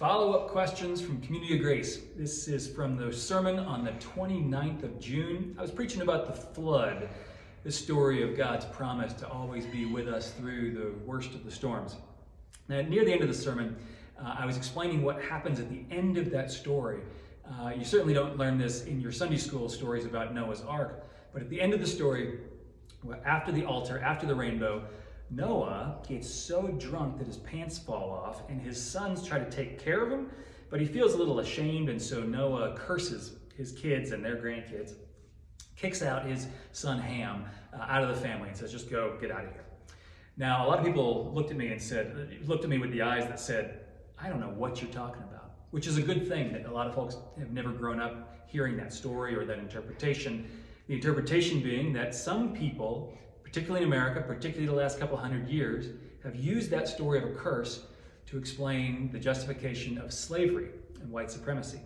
Follow-up questions from Community of Grace. This is from the sermon on the 29th of June. I was preaching about the flood, the story of God's promise to always be with us through the worst of the storms. Now, near the end of the sermon, I was explaining what happens at the end of that story. You certainly don't learn this in your Sunday school stories about Noah's Ark, but at the end of the story, after the altar, after the rainbow, Noah gets so drunk that his pants fall off, and his sons try to take care of him, but he feels a little ashamed, and so Noah curses his kids and their grandkids, kicks out his son Ham out of the family and says, just go, get out of here. Now, a lot of people looked at me with the eyes that said, I don't know what you're talking about, which is a good thing that a lot of folks have never grown up hearing that story or that interpretation. The interpretation being that some people, particularly in America, particularly the last couple hundred years, have used that story of a curse to explain the justification of slavery and white supremacy.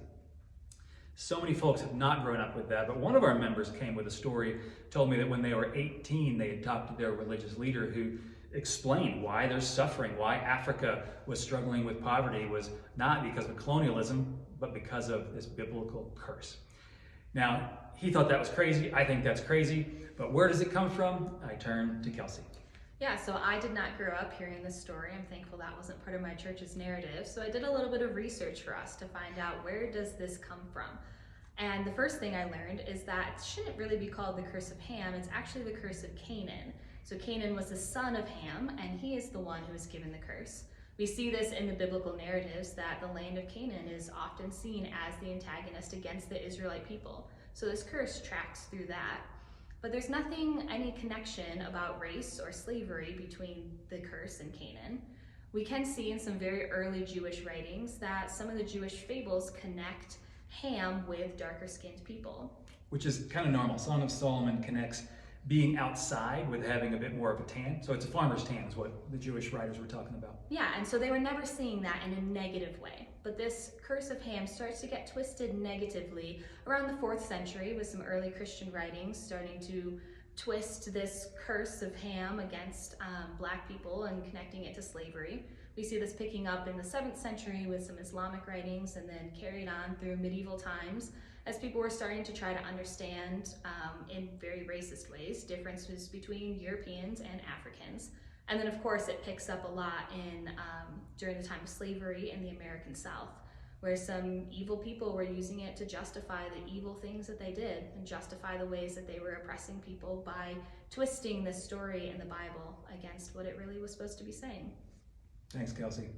So many folks have not grown up with that, but one of our members came with a story, told me that when they were 18, they had talked to their religious leader who explained why they're suffering, why Africa was struggling with poverty was not because of colonialism, but because of this biblical curse. Now, he thought that was crazy. I think that's crazy. But where does it come from? I turn to Kelsey. Yeah, so I did not grow up hearing this story. I'm thankful that wasn't part of my church's narrative. So I did a little bit of research for us to find out, where does this come from? And the first thing I learned is that it shouldn't really be called the curse of Ham. It's actually the curse of Canaan. So Canaan was the son of Ham, and he is the one who was given the curse. We see this in the biblical narratives that the land of Canaan is often seen as the antagonist against the Israelite people. So this curse tracks through that. But there's any connection about race or slavery between the curse and Canaan. We can see in some very early Jewish writings that some of the Jewish fables connect Ham with darker skinned people. Which is kind of normal. Song of Solomon connects being outside with having a bit more of a tan. So it's a farmer's tan is what the Jewish writers were talking about. Yeah, and so they were never seeing that in a negative way. But this curse of Ham starts to get twisted negatively around the 4th century with some early Christian writings starting to twist this curse of Ham against Black people and connecting it to slavery. We see this picking up in the 7th century with some Islamic writings and then carried on through medieval times as people were starting to try to understand in very racist ways differences between Europeans and Africans. And then of course it picks up a lot in during the time of slavery in the American South, where some evil people were using it to justify the evil things that they did and justify the ways that they were oppressing people by twisting this story in the Bible against what it really was supposed to be saying. Thanks, Kelsey.